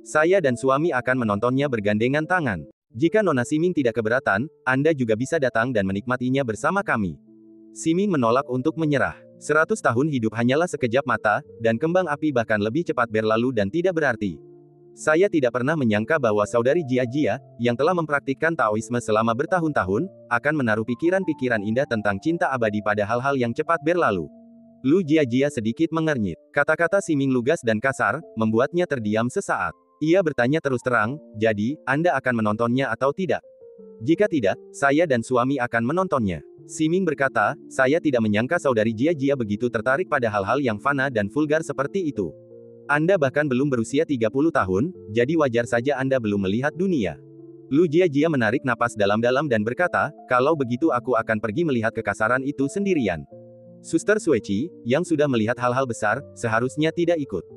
Saya dan suami akan menontonnya bergandengan tangan. Jika Nona Siming tidak keberatan, Anda juga bisa datang dan menikmatinya bersama kami. Siming menolak untuk menyerah. 100 tahun hidup hanyalah sekejap mata, dan kembang api bahkan lebih cepat berlalu dan tidak berarti. Saya tidak pernah menyangka bahwa saudari Jia-Jia, yang telah mempraktikkan Taoisme selama bertahun-tahun, akan menaruh pikiran-pikiran indah tentang cinta abadi pada hal-hal yang cepat berlalu. Lu Jia-Jia sedikit mengernyit. Kata-kata Siming lugas dan kasar, membuatnya terdiam sesaat. Ia bertanya terus terang, jadi, Anda akan menontonnya atau tidak? Jika tidak, saya dan suami akan menontonnya. Siming berkata, saya tidak menyangka saudari Jia-Jia begitu tertarik pada hal-hal yang fana dan vulgar seperti itu. Anda bahkan belum berusia 30 tahun, jadi wajar saja Anda belum melihat dunia. Lu Jiajia menarik napas dalam-dalam dan berkata, kalau begitu aku akan pergi melihat kekasaran itu sendirian. Suster Sueci, yang sudah melihat hal-hal besar, seharusnya tidak ikut.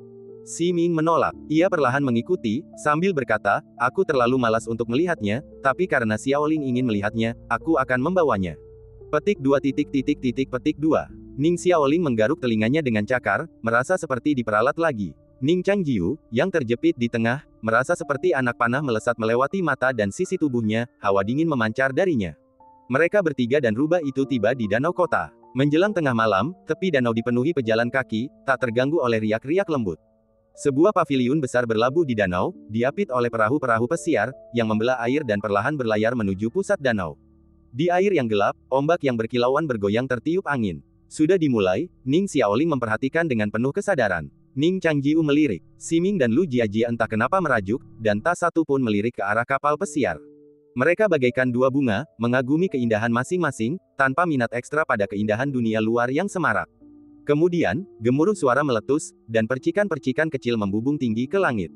Siming menolak. Ia perlahan mengikuti, sambil berkata, aku terlalu malas untuk melihatnya, tapi karena Xiaoling ingin melihatnya, aku akan membawanya. Petik 2. Petik 2. Ning Xiaoling menggaruk telinganya dengan cakar, merasa seperti diperalat lagi. Ning Changjiu, yang terjepit di tengah, merasa seperti anak panah melesat melewati mata dan sisi tubuhnya, hawa dingin memancar darinya. Mereka bertiga dan rubah itu tiba di danau kota. Menjelang tengah malam, tepi danau dipenuhi pejalan kaki, tak terganggu oleh riak-riak lembut. Sebuah paviliun besar berlabuh di danau, diapit oleh perahu-perahu pesiar, yang membelah air dan perlahan berlayar menuju pusat danau. Di air yang gelap, ombak yang berkilauan bergoyang tertiup angin. Sudah dimulai, Ning Xiaoling memperhatikan dengan penuh kesadaran. Ning Changjiu melirik. Siming dan Lu Jiajia entah kenapa merajuk, dan tak satu pun melirik ke arah kapal pesiar. Mereka bagaikan dua bunga, mengagumi keindahan masing-masing, tanpa minat ekstra pada keindahan dunia luar yang semarak. Kemudian, gemuruh suara meletus, dan percikan-percikan kecil membubung tinggi ke langit.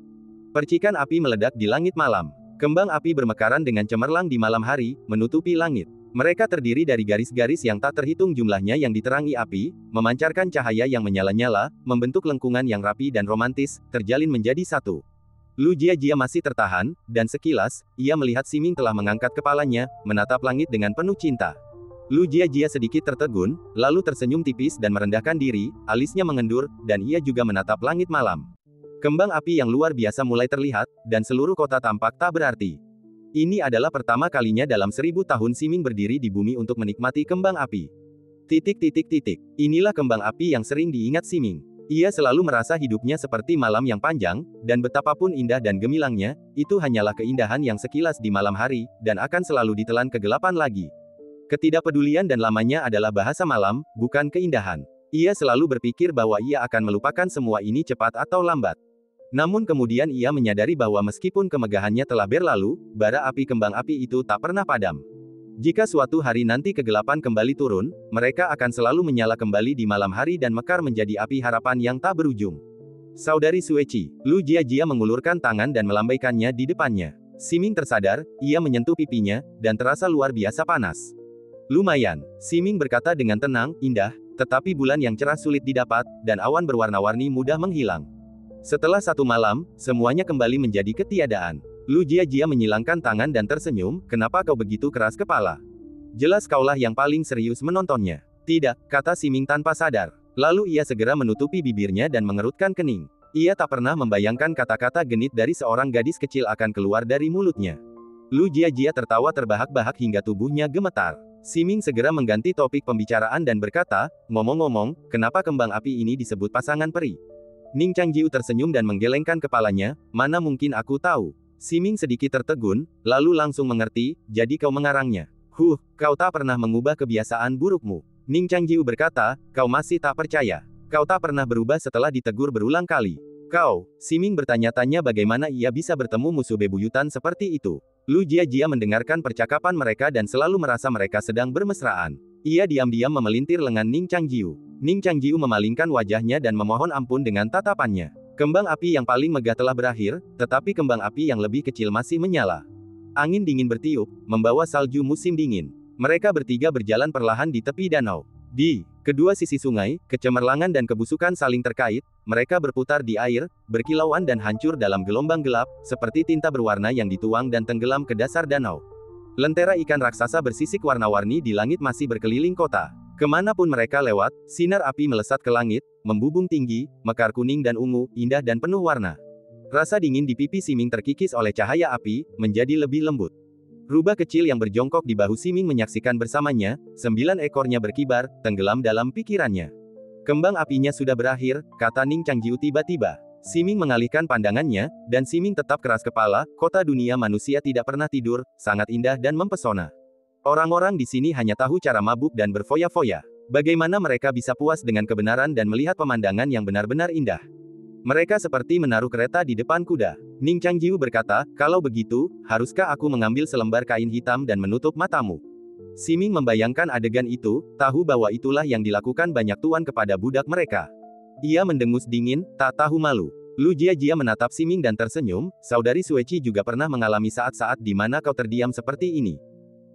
Percikan api meledak di langit malam. Kembang api bermekaran dengan cemerlang di malam hari, menutupi langit. Mereka terdiri dari garis-garis yang tak terhitung jumlahnya yang diterangi api, memancarkan cahaya yang menyala-nyala, membentuk lengkungan yang rapi dan romantis, terjalin menjadi satu. Lu Jiajia masih tertahan, dan sekilas, ia melihat Siming telah mengangkat kepalanya, menatap langit dengan penuh cinta. Lu Jiajia sedikit tertegun, lalu tersenyum tipis dan merendahkan diri, alisnya mengendur, dan ia juga menatap langit malam. Kembang api yang luar biasa mulai terlihat, dan seluruh kota tampak tak berarti. Ini adalah pertama kalinya dalam 1000 tahun Siming berdiri di bumi untuk menikmati kembang api. Inilah kembang api yang sering diingat Siming. Ia selalu merasa hidupnya seperti malam yang panjang, dan betapapun indah dan gemilangnya, itu hanyalah keindahan yang sekilas di malam hari, dan akan selalu ditelan kegelapan lagi. Ketidakpedulian dan lamanya adalah bahasa malam, bukan keindahan. Ia selalu berpikir bahwa ia akan melupakan semua ini cepat atau lambat. Namun kemudian ia menyadari bahwa meskipun kemegahannya telah berlalu, bara api kembang api itu tak pernah padam. Jika suatu hari nanti kegelapan kembali turun, mereka akan selalu menyala kembali di malam hari dan mekar menjadi api harapan yang tak berujung. Saudari Sueci, Lu Jiajia mengulurkan tangan dan melambaikannya di depannya. Siming tersadar, ia menyentuh pipinya, dan terasa luar biasa panas. Lumayan, Siming berkata dengan tenang, indah, tetapi bulan yang cerah sulit didapat, dan awan berwarna-warni mudah menghilang. Setelah satu malam, semuanya kembali menjadi ketiadaan. Lu Jiajia menyilangkan tangan dan tersenyum, kenapa kau begitu keras kepala? Jelas kaulah yang paling serius menontonnya. Tidak, kata Siming tanpa sadar. Lalu ia segera menutupi bibirnya dan mengerutkan kening. Ia tak pernah membayangkan kata-kata genit dari seorang gadis kecil akan keluar dari mulutnya. Lu Jiajia tertawa terbahak-bahak hingga tubuhnya gemetar. Siming segera mengganti topik pembicaraan dan berkata, ngomong-ngomong, kenapa kembang api ini disebut pasangan peri? Ning Changjiu tersenyum dan menggelengkan kepalanya, mana mungkin aku tahu. Siming sedikit tertegun, lalu langsung mengerti, jadi kau mengarangnya. Kau tak pernah mengubah kebiasaan burukmu. Ning Changjiu berkata, kau masih tak percaya. Kau tak pernah berubah setelah ditegur berulang kali. Siming bertanya-tanya bagaimana ia bisa bertemu musuh bebuyutan seperti itu. Lu Jiajia mendengarkan percakapan mereka dan selalu merasa mereka sedang bermesraan. Ia diam-diam memelintir lengan Ning Changjiu. Ning Changjiu memalingkan wajahnya dan memohon ampun dengan tatapannya. Kembang api yang paling megah telah berakhir, tetapi kembang api yang lebih kecil masih menyala. Angin dingin bertiup, membawa salju musim dingin. Mereka bertiga berjalan perlahan di tepi danau. Di kedua sisi sungai, kecemerlangan dan kebusukan saling terkait, mereka berputar di air, berkilauan dan hancur dalam gelombang gelap, seperti tinta berwarna yang dituang dan tenggelam ke dasar danau. Lentera ikan raksasa bersisik warna-warni di langit masih berkeliling kota. Kemanapun mereka lewat, sinar api melesat ke langit, membubung tinggi, mekar kuning dan ungu, indah dan penuh warna. Rasa dingin di pipi Siming terkikis oleh cahaya api, menjadi lebih lembut. Rubah kecil yang berjongkok di bahu Siming menyaksikan bersamanya, 9 ekornya berkibar, tenggelam dalam pikirannya. Kembang apinya sudah berakhir, kata Ning Changjiu tiba-tiba. Siming mengalihkan pandangannya, dan Siming tetap keras kepala, kota dunia manusia tidak pernah tidur, sangat indah dan mempesona. Orang-orang di sini hanya tahu cara mabuk dan berfoya-foya. Bagaimana mereka bisa puas dengan kebenaran dan melihat pemandangan yang benar-benar indah? Mereka seperti menaruh kereta di depan kuda. Ning Changjiu berkata, kalau begitu, haruskah aku mengambil selembar kain hitam dan menutup matamu? Siming membayangkan adegan itu, tahu bahwa itulah yang dilakukan banyak tuan kepada budak mereka. Ia mendengus dingin, tak tahu malu. Lu Jiajia menatap Siming dan tersenyum, saudari Sueci juga pernah mengalami saat-saat di mana kau terdiam seperti ini.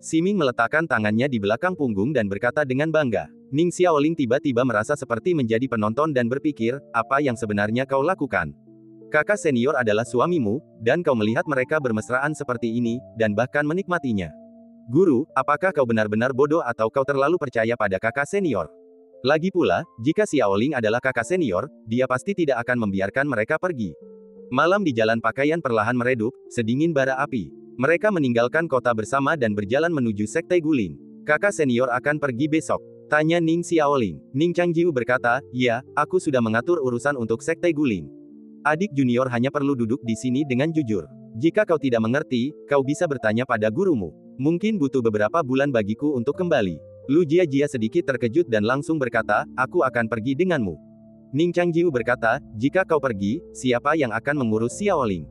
Siming meletakkan tangannya di belakang punggung dan berkata dengan bangga. Ning Xiaoling tiba-tiba merasa seperti menjadi penonton dan berpikir, apa yang sebenarnya kau lakukan? Kakak senior adalah suamimu, dan kau melihat mereka bermesraan seperti ini, dan bahkan menikmatinya. Guru, apakah kau benar-benar bodoh atau kau terlalu percaya pada kakak senior? Lagi pula, jika Xiaoling adalah kakak senior, dia pasti tidak akan membiarkan mereka pergi. Malam di jalan pakaian perlahan meredup, sedingin bara api. Mereka meninggalkan kota bersama dan berjalan menuju Sekte Guling. Kakak senior akan pergi besok. Tanya Ning Xiaoling. Ning Changjiu berkata, ya, aku sudah mengatur urusan untuk Sekte Guling. Adik junior hanya perlu duduk di sini dengan jujur. Jika kau tidak mengerti, kau bisa bertanya pada gurumu. Mungkin butuh beberapa bulan bagiku untuk kembali. Lu Jiajia sedikit terkejut dan langsung berkata, aku akan pergi denganmu. Ning Changjiu berkata, jika kau pergi, siapa yang akan mengurus Xiaoling?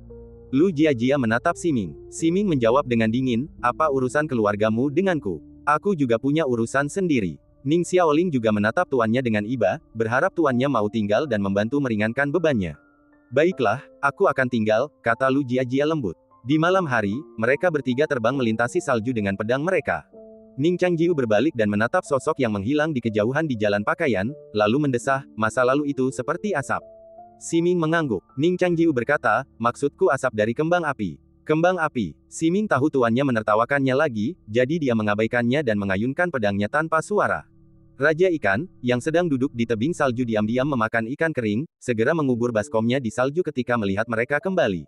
Lu Jiajia menatap Siming. Siming menjawab dengan dingin, apa urusan keluargamu denganku? Aku juga punya urusan sendiri. Ning Xiaoling juga menatap tuannya dengan iba, berharap tuannya mau tinggal dan membantu meringankan bebannya. Baiklah, aku akan tinggal, kata Lu Jiajia lembut. Di malam hari, mereka bertiga terbang melintasi salju dengan pedang mereka. Ning Changjiu berbalik dan menatap sosok yang menghilang di kejauhan di jalan pakaian, lalu mendesah, masa lalu itu seperti asap. Siming mengangguk. Ning Changjiu berkata, maksudku asap dari kembang api. Kembang api. Siming tahu tuannya menertawakannya lagi, jadi dia mengabaikannya dan mengayunkan pedangnya tanpa suara. Raja ikan, yang sedang duduk di tebing salju diam-diam memakan ikan kering, segera mengubur baskomnya di salju ketika melihat mereka kembali.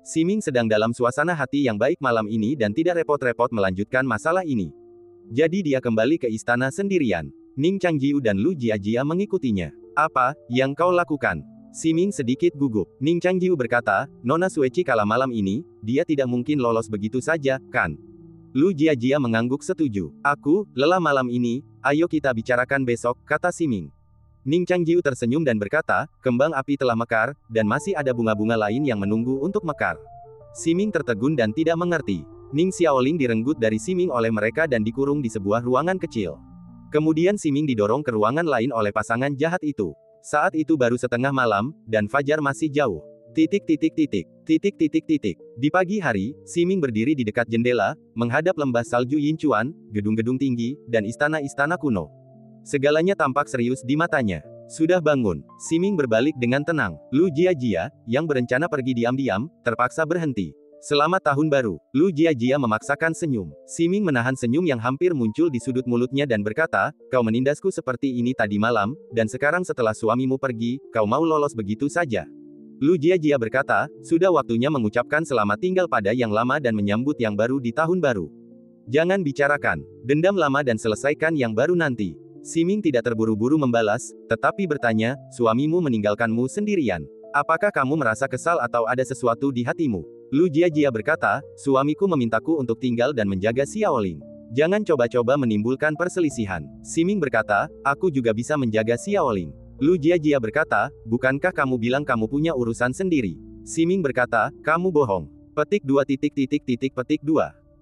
Siming sedang dalam suasana hati yang baik malam ini dan tidak repot-repot melanjutkan masalah ini. Jadi dia kembali ke istana sendirian. Ning Changjiu dan Lu Jiajia mengikutinya. Apa yang kau lakukan? Siming sedikit gugup. Ning Changjiu berkata, Nona Sueci kalah malam ini, dia tidak mungkin lolos begitu saja, kan? Lu Jiajia mengangguk setuju. Aku, lelah malam ini, ayo kita bicarakan besok, kata Siming. Ning Changjiu tersenyum dan berkata, kembang api telah mekar, dan masih ada bunga-bunga lain yang menunggu untuk mekar. Siming tertegun dan tidak mengerti. Ning Xiaoling direnggut dari Siming oleh mereka dan dikurung di sebuah ruangan kecil. Kemudian Siming didorong ke ruangan lain oleh pasangan jahat itu. Saat itu baru setengah malam, dan fajar masih jauh. Titik. Di pagi hari, Siming berdiri di dekat jendela, menghadap lembah salju Yinchuan, gedung-gedung tinggi, dan istana-istana kuno. Segalanya tampak serius di matanya. Sudah bangun, Siming berbalik dengan tenang. Lu Jiajia, yang berencana pergi diam-diam, terpaksa berhenti. Selamat tahun baru. Lu Jiajia memaksakan senyum. Siming menahan senyum yang hampir muncul di sudut mulutnya dan berkata, kau menindasku seperti ini tadi malam, dan sekarang setelah suamimu pergi, kau mau lolos begitu saja. Lu Jiajia berkata, sudah waktunya mengucapkan selamat tinggal pada yang lama dan menyambut yang baru di tahun baru. Jangan bicarakan dendam lama dan selesaikan yang baru nanti. Siming tidak terburu-buru membalas, tetapi bertanya, suamimu meninggalkanmu sendirian. Apakah kamu merasa kesal atau ada sesuatu di hatimu? Lu Jiajia berkata, suamiku memintaku untuk tinggal dan menjaga Xiaoling. Jangan coba-coba menimbulkan perselisihan. Siming berkata, aku juga bisa menjaga Xiaoling. Lu Jiajia berkata, bukankah kamu bilang kamu punya urusan sendiri? Siming berkata, kamu bohong. Petik 2.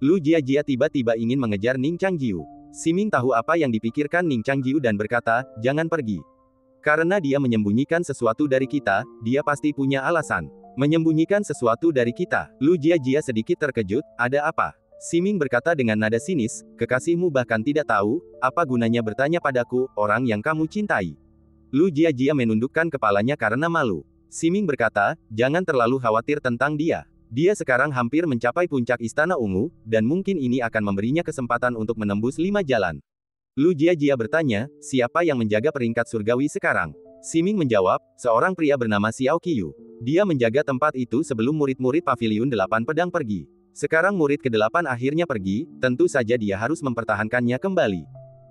Lu Jiajia tiba-tiba ingin mengejar Ning Changjiu. Siming tahu apa yang dipikirkan Ning Changjiu dan berkata, jangan pergi. Karena dia menyembunyikan sesuatu dari kita, dia pasti punya alasan. Menyembunyikan sesuatu dari kita. Lu Jiajia sedikit terkejut, ada apa? Siming berkata dengan nada sinis, kekasihmu bahkan tidak tahu, apa gunanya bertanya padaku, orang yang kamu cintai. Lu Jiajia menundukkan kepalanya karena malu. Siming berkata, jangan terlalu khawatir tentang dia. Dia sekarang hampir mencapai puncak Istana Ungu, dan mungkin ini akan memberinya kesempatan untuk menembus 5 jalan. Lu Jiajia bertanya, siapa yang menjaga peringkat surgawi sekarang? Siming menjawab, seorang pria bernama Xiao Qiyu. Dia menjaga tempat itu sebelum murid-murid Paviliun 8 Pedang pergi. Sekarang murid ke-8 akhirnya pergi, tentu saja dia harus mempertahankannya kembali.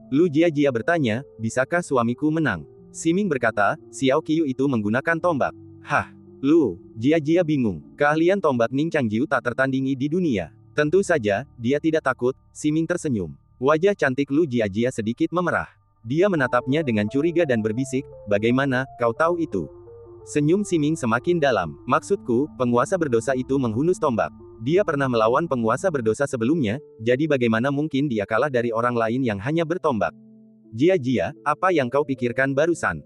Lu Jiajia bertanya, bisakah suamiku menang? Siming berkata, Xiao Qiyu itu menggunakan tombak. Hah? Lu Jiajia bingung. Keahlian tombak Ning Changjiu tak tertandingi di dunia. Tentu saja, dia tidak takut. Siming tersenyum. Wajah cantik Lu Jiajia sedikit memerah. Dia menatapnya dengan curiga dan berbisik, bagaimana, kau tahu itu? Senyum Siming semakin dalam. Maksudku, penguasa berdosa itu menghunus tombak. Dia pernah melawan penguasa berdosa sebelumnya, jadi bagaimana mungkin dia kalah dari orang lain yang hanya bertombak? Jiajia, apa yang kau pikirkan barusan?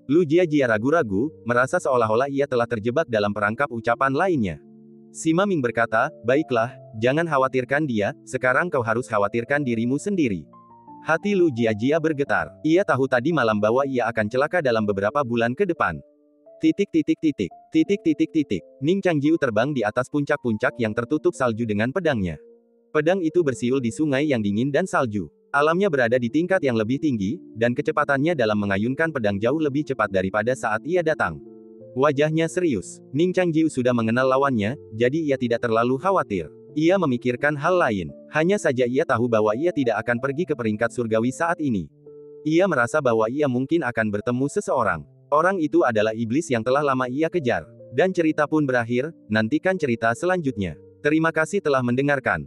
Lu Jiajia ragu-ragu, merasa seolah-olah ia telah terjebak dalam perangkap ucapan lainnya. Sima Ming berkata, baiklah, jangan khawatirkan dia, sekarang kau harus khawatirkan dirimu sendiri. Hati Lu Jiajia bergetar. Ia tahu tadi malam bahwa ia akan celaka dalam beberapa bulan ke depan. Ning Changjiu terbang di atas puncak-puncak yang tertutup salju dengan pedangnya. Pedang itu bersiul di sungai yang dingin dan salju. Alamnya berada di tingkat yang lebih tinggi, dan kecepatannya dalam mengayunkan pedang jauh lebih cepat daripada saat ia datang. Wajahnya serius. Ning Changjiu sudah mengenal lawannya, jadi ia tidak terlalu khawatir. Ia memikirkan hal lain. Hanya saja ia tahu bahwa ia tidak akan pergi ke peringkat surgawi saat ini. Ia merasa bahwa ia mungkin akan bertemu seseorang. Orang itu adalah iblis yang telah lama ia kejar. Dan cerita pun berakhir, nantikan cerita selanjutnya. Terima kasih telah mendengarkan.